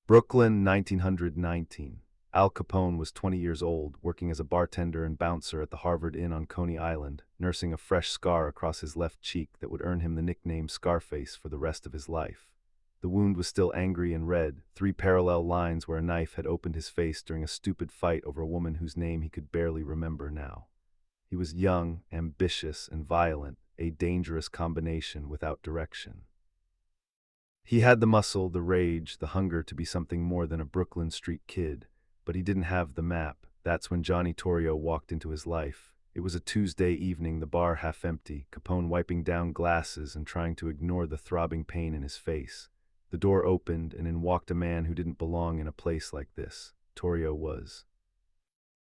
Brooklyn, 1919. Al Capone was 20 years old, working as a bartender and bouncer at the Harvard Inn on Coney Island, nursing a fresh scar across his left cheek that would earn him the nickname Scarface for the rest of his life. The wound was still angry and red, 3 parallel lines where a knife had opened his face during a stupid fight over a woman whose name he could barely remember now. He was young, ambitious, and violent, a dangerous combination without direction. He had the muscle, the rage, the hunger to be something more than a Brooklyn street kid, but he didn't have the map. That's when Johnny Torrio walked into his life. It was a Tuesday evening, the bar half empty, Capone wiping down glasses and trying to ignore the throbbing pain in his face. The door opened, and in walked a man who didn't belong in a place like this. Torrio was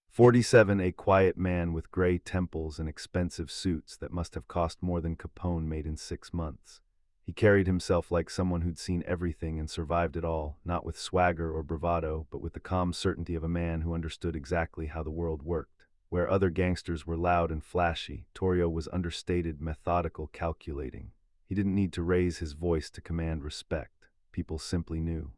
47, a quiet man with gray temples and expensive suits that must have cost more than Capone made in 6 months. He carried himself like someone who'd seen everything and survived it all, not with swagger or bravado, but with the calm certainty of a man who understood exactly how the world worked. Where other gangsters were loud and flashy, Torrio was understated, methodical, calculating. He didn't need to raise his voice to command respect. People simply knew.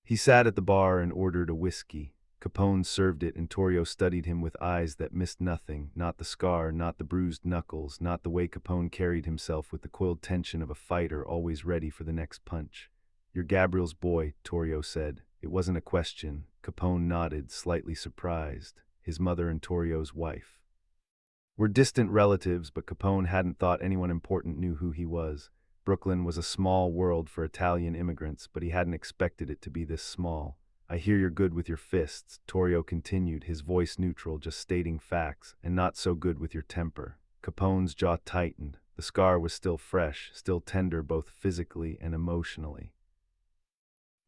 He sat at the bar and ordered a whiskey. Capone served it, and Torrio studied him with eyes that missed nothing, not the scar, not the bruised knuckles, not the way Capone carried himself with the coiled tension of a fighter always ready for the next punch. "You're Gabriel's boy," Torrio said. It wasn't a question. Capone nodded, slightly surprised. His mother and Torrio's wife were distant relatives, but Capone hadn't thought anyone important knew who he was. Brooklyn was a small world for Italian immigrants, but he hadn't expected it to be this small. "I hear you're good with your fists," Torrio continued, his voice neutral, just stating facts, "and not so good with your temper." Capone's jaw tightened. The scar was still fresh, still tender both physically and emotionally.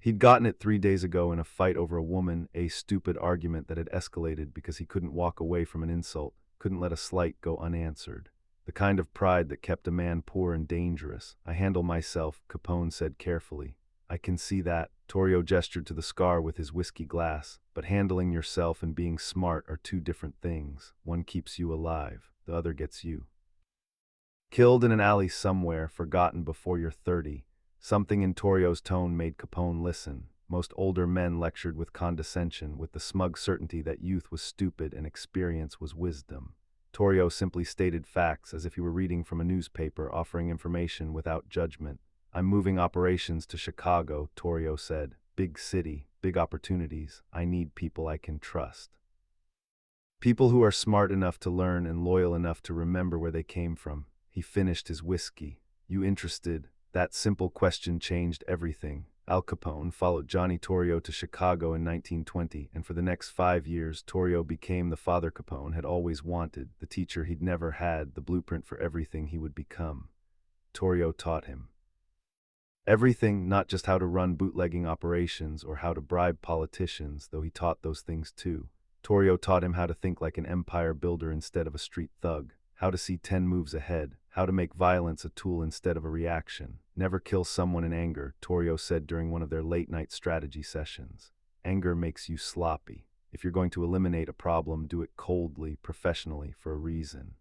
He'd gotten it 3 days ago in a fight over a woman, a stupid argument that had escalated because he couldn't walk away from an insult, couldn't let a slight go unanswered. The kind of pride that kept a man poor and dangerous. "I handle myself," Capone said carefully. "I can see that." Torrio gestured to the scar with his whiskey glass. "But handling yourself and being smart are two different things. One keeps you alive, the other gets you killed in an alley somewhere, forgotten before you're 30. Something in Torrio's tone made Capone listen. Most older men lectured with condescension, with the smug certainty that youth was stupid and experience was wisdom. Torrio simply stated facts as if he were reading from a newspaper, offering information without judgment. "I'm moving operations to Chicago," Torrio said. "Big city, big opportunities. I need people I can trust. People who are smart enough to learn and loyal enough to remember where they came from." He finished his whiskey. "You interested?" That simple question changed everything. Al Capone followed Johnny Torrio to Chicago in 1920, and for the next 5 years, Torrio became the father Capone had always wanted, the teacher he'd never had, the blueprint for everything he would become. Torrio taught him everything, not just how to run bootlegging operations or how to bribe politicians, though he taught those things too. Torrio taught him how to think like an empire builder instead of a street thug, how to see 10 moves ahead, how to make violence a tool instead of a reaction. "Never kill someone in anger," Torrio said during one of their late-night strategy sessions. "Anger makes you sloppy. If you're going to eliminate a problem, do it coldly, professionally, for a reason.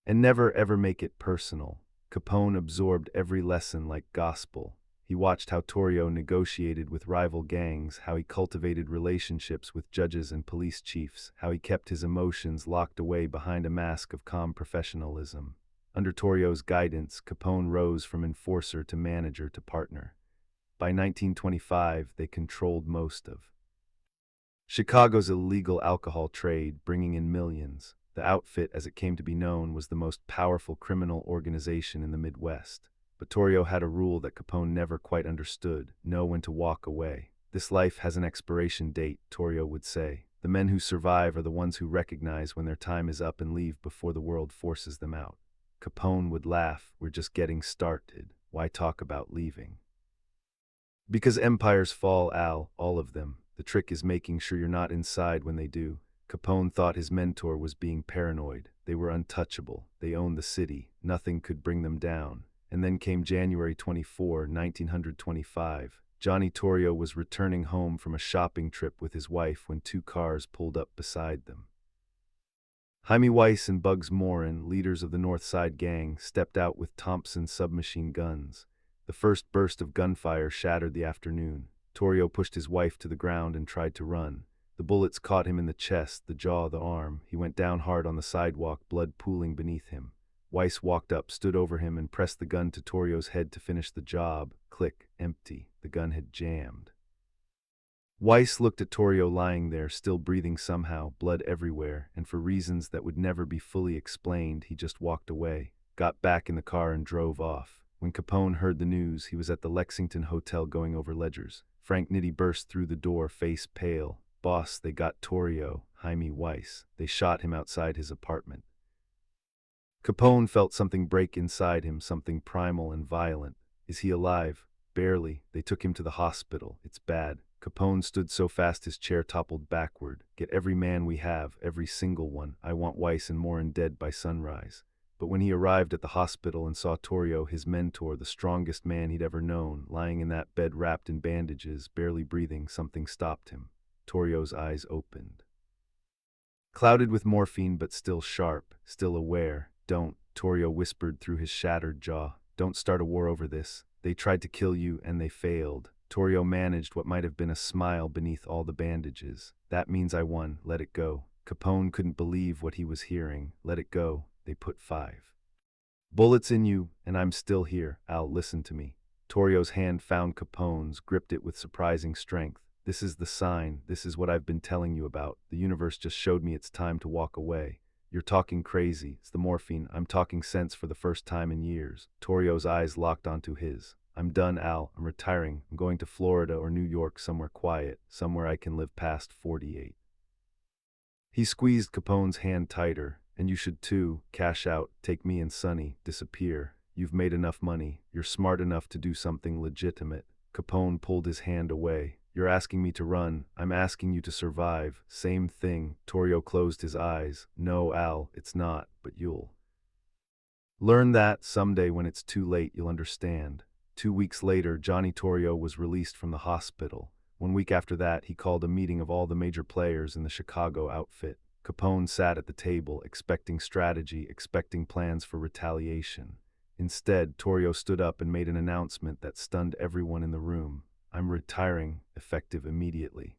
And never ever make it personal." Capone absorbed every lesson like gospel. He watched how Torrio negotiated with rival gangs, how he cultivated relationships with judges and police chiefs, how he kept his emotions locked away behind a mask of calm professionalism. Under Torrio's guidance, Capone rose from enforcer to manager to partner. By 1925, they controlled most of Chicago's illegal alcohol trade, bringing in millions. The outfit, as it came to be known, was the most powerful criminal organization in the Midwest. But Torrio had a rule that Capone never quite understood: know when to walk away. "This life has an expiration date," Torrio would say. "The men who survive are the ones who recognize when their time is up and leave before the world forces them out." Capone would laugh. "We're just getting started. Why talk about leaving?" "Because empires fall, Al, all of them. The trick is making sure you're not inside when they do." Capone thought his mentor was being paranoid. They were untouchable. They owned the city. Nothing could bring them down. And then came January 24, 1925. Johnny Torrio was returning home from a shopping trip with his wife when 2 cars pulled up beside them. Jaime Weiss and Bugs Morin, leaders of the North Side Gang, stepped out with Thompson submachine guns. The first burst of gunfire shattered the afternoon. Torrio pushed his wife to the ground and tried to run. The bullets caught him in the chest, the jaw, the arm. He went down hard on the sidewalk, blood pooling beneath him. Weiss walked up, stood over him, and pressed the gun to Torrio's head to finish the job. Click, empty. The gun had jammed. Weiss looked at Torrio lying there, still breathing somehow, blood everywhere, and for reasons that would never be fully explained, he just walked away, got back in the car and drove off. When Capone heard the news, he was at the Lexington Hotel going over ledgers. Frank Nitti burst through the door, face pale. "Boss, they got Torrio, Jaime Weiss. They shot him outside his apartment." Capone felt something break inside him, something primal and violent. Is he alive? Barely. They took him to the hospital. It's bad. Capone stood so fast his chair toppled backward. "Get every man we have, every single one. I want Weiss and Morin dead by sunrise." But when he arrived at the hospital and saw Torrio, his mentor, the strongest man he'd ever known, lying in that bed wrapped in bandages, barely breathing, something stopped him. Torrio's eyes opened. Clouded with morphine but still sharp, still aware. "Don't," Torrio whispered through his shattered jaw. "Don't start a war over this. They tried to kill you and they failed." Torrio managed what might have been a smile beneath all the bandages. "That means I won. Let it go." Capone couldn't believe what he was hearing. "Let it go. They put 5 bullets in you, and I'm still here. Al, listen to me." Torrio's hand found Capone's, gripped it with surprising strength. "This is the sign. This is what I've been telling you about. The universe just showed me it's time to walk away." "You're talking crazy. It's the morphine. I'm talking sense for the first time in years." Torrio's eyes locked onto his. "I'm done, Al. I'm retiring. I'm going to Florida or New York, somewhere quiet, somewhere I can live past 48. He squeezed Capone's hand tighter. "And you should too. Cash out. Take me and Sonny. Disappear. You've made enough money. You're smart enough to do something legitimate." Capone pulled his hand away. "You're asking me to run. I'm asking you to survive. Same thing." Torrio closed his eyes. "No, Al, it's not, but you'll learn that someday when it's too late. You'll understand." 2 weeks later, Johnny Torrio was released from the hospital. 1 week after that, he called a meeting of all the major players in the Chicago outfit. Capone sat at the table, expecting strategy, expecting plans for retaliation. Instead, Torrio stood up and made an announcement that stunned everyone in the room. "I'm retiring, effective immediately.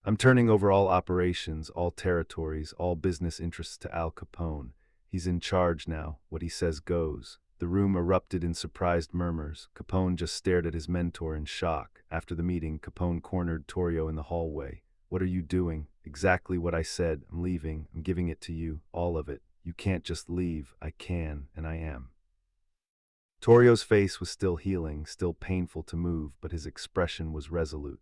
I'm turning over all operations, all territories, all business interests to Al Capone. He's in charge now. What he says goes." The room erupted in surprised murmurs. Capone just stared at his mentor in shock. After the meeting, Capone cornered Torrio in the hallway. "What are you doing?" "Exactly what I said. I'm leaving. I'm giving it to you. All of it. You can't just leave." "I can, and I am." Torrio's face was still healing, still painful to move, but his expression was resolute.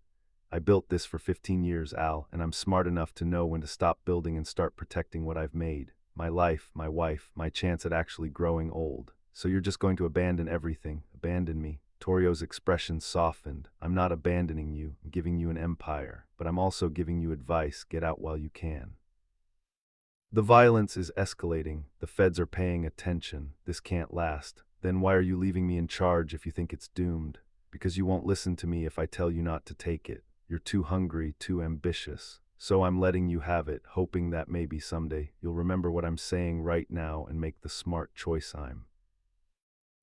"I built this for 15 years, Al, and I'm smart enough to know when to stop building and start protecting what I've made. My life, my wife, my chance at actually growing old. So you're just going to abandon everything, abandon me?" Torrio's expression softened. "I'm not abandoning you. I'm giving you an empire, but I'm also giving you advice. Get out while you can. The violence is escalating. The feds are paying attention. This can't last. Then why are you leaving me in charge if you think it's doomed? Because you won't listen to me if I tell you not to take it. You're too hungry, too ambitious. So I'm letting you have it, hoping that maybe someday you'll remember what I'm saying right now and make the smart choice I'm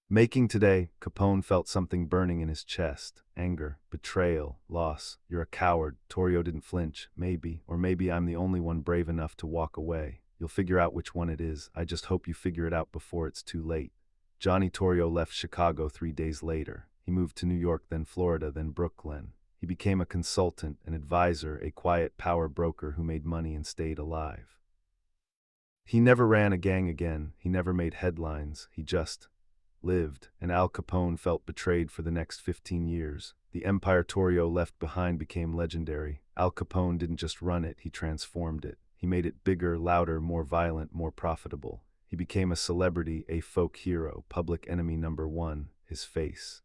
making today." Capone felt something burning in his chest. Anger, betrayal, loss. "You're a coward." Torrio didn't flinch. "Maybe, or maybe I'm the only one brave enough to walk away. You'll figure out which one it is. I just hope you figure it out before it's too late." Johnny Torrio left Chicago 3 days later. He moved to New York, then Florida, then Brooklyn. He became a consultant, an advisor, a quiet power broker who made money and stayed alive. He never ran a gang again. He never made headlines. He just lived, and Al Capone felt betrayed for the next 15 years. The empire Torrio left behind became legendary. Al Capone didn't just run it, he transformed it. He made it bigger, louder, more violent, more profitable. He became a celebrity, a folk hero, public enemy #1. His face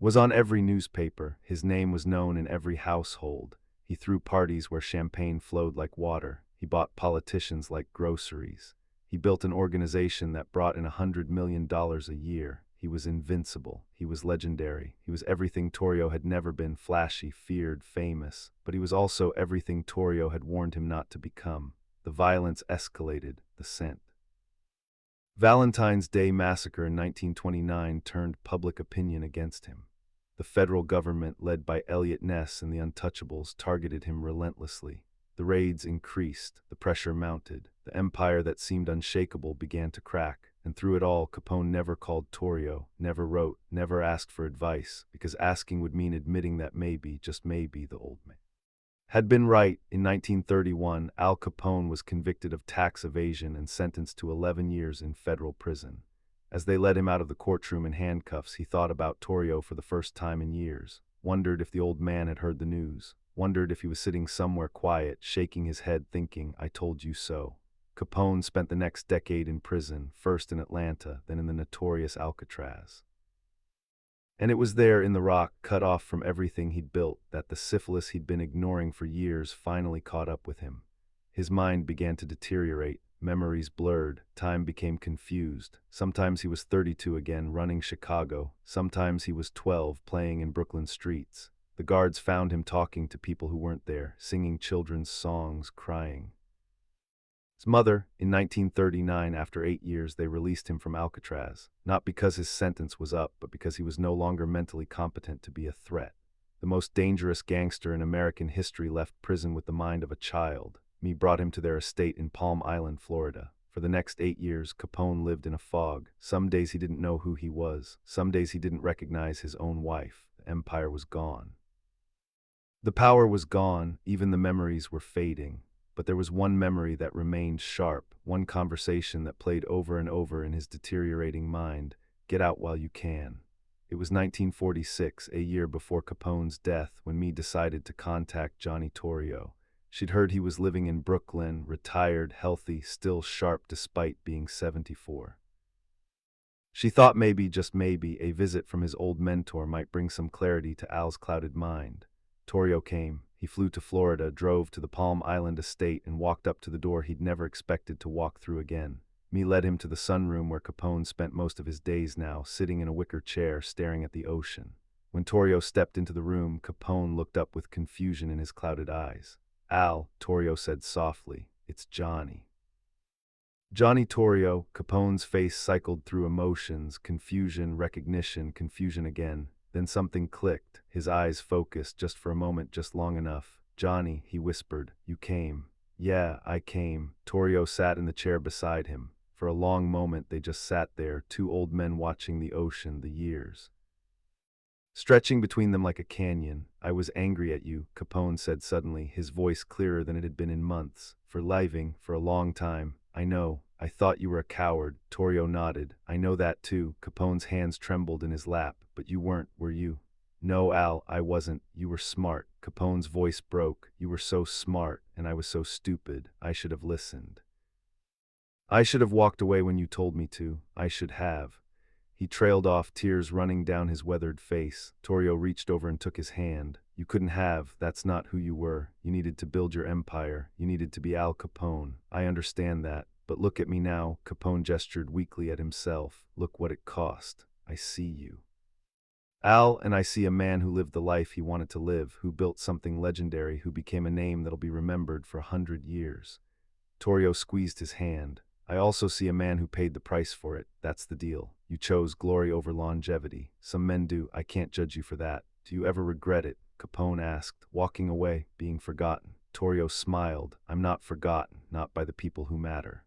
was on every newspaper. His name was known in every household. He threw parties where champagne flowed like water. He bought politicians like groceries. He built an organization that brought in $100 million a year. He was invincible. He was legendary. He was everything Torrio had never been: flashy, feared, famous. But he was also everything Torrio had warned him not to become. The violence escalated, the scent Valentine's Day Massacre in 1929 turned public opinion against him. The federal government, led by Elliot Ness and the Untouchables, targeted him relentlessly. The raids increased, the pressure mounted, the empire that seemed unshakable began to crack, and through it all, Capone never called Torrio, never wrote, never asked for advice, because asking would mean admitting that maybe, just maybe, the old man had been right. In 1931, Al Capone was convicted of tax evasion and sentenced to 11 years in federal prison. As they led him out of the courtroom in handcuffs, he thought about Torrio for the first time in years, wondered if the old man had heard the news, wondered if he was sitting somewhere quiet, shaking his head thinking, "I told you so." Capone spent the next decade in prison, first in Atlanta, then in the notorious Alcatraz. And it was there in the rock, cut off from everything he'd built, that the syphilis he'd been ignoring for years finally caught up with him. His mind began to deteriorate, memories blurred, time became confused. Sometimes he was 32 again, running Chicago. Sometimes he was 12, playing in Brooklyn streets. The guards found him talking to people who weren't there, singing children's songs, crying. His mother, in 1939, after 8 years, they released him from Alcatraz, not because his sentence was up, but because he was no longer mentally competent to be a threat. The most dangerous gangster in American history left prison with the mind of a child. Me brought him to their estate in Palm Island, Florida. For the next 8 years, Capone lived in a fog. Some days he didn't know who he was. Some days he didn't recognize his own wife. The empire was gone. The power was gone, even the memories were fading. But there was one memory that remained sharp, one conversation that played over and over in his deteriorating mind: "Get out while you can." It was 1946, a year before Capone's death, when me decided to contact Johnny Torrio. She'd heard he was living in Brooklyn, retired, healthy, still sharp despite being 74. She thought maybe, just maybe, a visit from his old mentor might bring some clarity to Al's clouded mind. Torrio came. He flew to Florida, drove to the Palm Island estate, and walked up to the door he'd never expected to walk through again. Me led him to the sunroom where Capone spent most of his days now, sitting in a wicker chair, staring at the ocean. When Torrio stepped into the room, Capone looked up with confusion in his clouded eyes. "Al," Torrio said softly, "it's Johnny." Johnny Torrio. Capone's face cycled through emotions, confusion, recognition, confusion again. Then something clicked. His eyes focused just for a moment, just long enough. "Johnny," he whispered, "you came." "Yeah, I came." Torrio sat in the chair beside him. For a long moment they just sat there, two old men watching the ocean, the years stretching between them like a canyon. "I was angry at you," Capone said suddenly, his voice clearer than it had been in months. "For leaving, for a long time. I know. I thought you were a coward." Torrio nodded. "I know that too." Capone's hands trembled in his lap. "But you weren't, were you?" "No, Al, I wasn't. You were smart." Capone's voice broke. "You were so smart, and I was so stupid. I should have listened. I should have walked away when you told me to. I should have." He trailed off, tears running down his weathered face. Torrio reached over and took his hand. "You couldn't have. That's not who you were. You needed to build your empire. You needed to be Al Capone. I understand that. But look at me now." Capone gestured weakly at himself. "Look what it cost. I see you, Al, and I see a man who lived the life he wanted to live, who built something legendary, who became a name that'll be remembered for 100 years. Torrio squeezed his hand. "I also see a man who paid the price for it. That's the deal. You chose glory over longevity. Some men do. I can't judge you for that. Do you ever regret it?" Capone asked, walking away, being forgotten. Torrio smiled. "I'm not forgotten, not by the people who matter.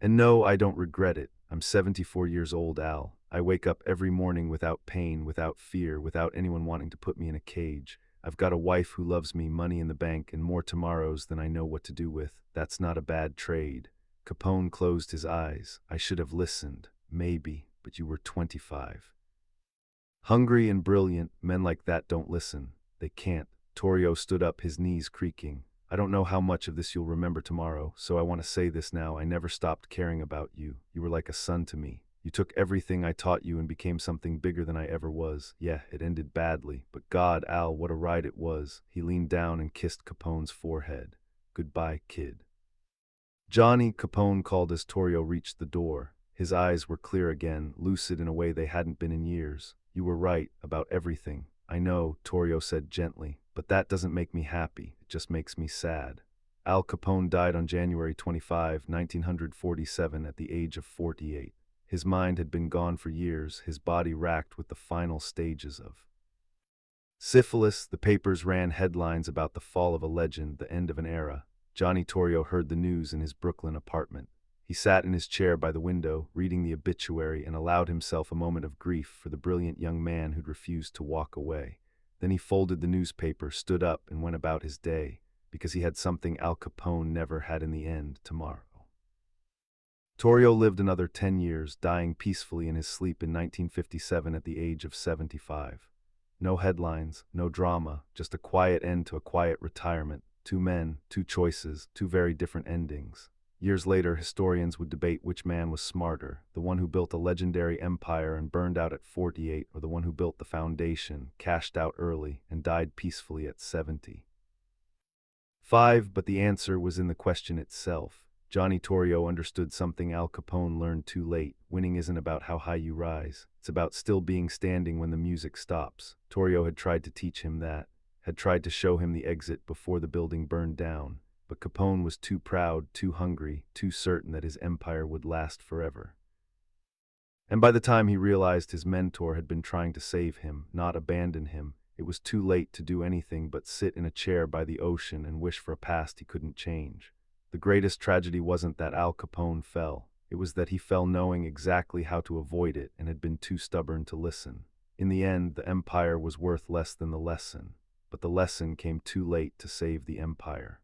And no, I don't regret it. I'm 74 years old, Al. I wake up every morning without pain, without fear, without anyone wanting to put me in a cage. I've got a wife who loves me, money in the bank, and more tomorrows than I know what to do with. That's not a bad trade." Capone closed his eyes. "I should have listened. Maybe, but you were 25. Hungry and brilliant, men like that don't listen. They can't." Torrio stood up, his knees creaking. "I don't know how much of this you'll remember tomorrow, so I want to say this now. I never stopped caring about you. You were like a son to me. You took everything I taught you and became something bigger than I ever was. Yeah, it ended badly, but God, Al, what a ride it was." He leaned down and kissed Capone's forehead. "Goodbye, kid." "Johnny," Capone called as Torrio reached the door. His eyes were clear again, lucid in a way they hadn't been in years. "You were right about everything." "I know," Torrio said gently, "but that doesn't make me happy. It just makes me sad." Al Capone died on January 25, 1947, at the age of 48. His mind had been gone for years, his body racked with the final stages of syphilis. The papers ran headlines about the fall of a legend, the end of an era. Johnny Torrio heard the news in his Brooklyn apartment. He sat in his chair by the window, reading the obituary, and allowed himself a moment of grief for the brilliant young man who'd refused to walk away. Then he folded the newspaper, stood up, and went about his day, because he had something Al Capone never had in the end: tomorrow. Torrio lived another 10 years, dying peacefully in his sleep in 1957 at the age of 75. No headlines, no drama, just a quiet end to a quiet retirement. Two men, two choices, two very different endings. Years later, historians would debate which man was smarter, the one who built a legendary empire and burned out at 48, or the one who built the foundation, cashed out early, and died peacefully at 70. But the answer was in the question itself. Johnny Torrio understood something Al Capone learned too late. Winning isn't about how high you rise. It's about still being standing when the music stops. Torrio had tried to teach him that, had tried to show him the exit before the building burned down. But Capone was too proud, too hungry, too certain that his empire would last forever. And by the time he realized his mentor had been trying to save him, not abandon him, it was too late to do anything but sit in a chair by the ocean and wish for a past he couldn't change. The greatest tragedy wasn't that Al Capone fell. It was that he fell knowing exactly how to avoid it and had been too stubborn to listen. In the end, the empire was worth less than the lesson, but the lesson came too late to save the empire.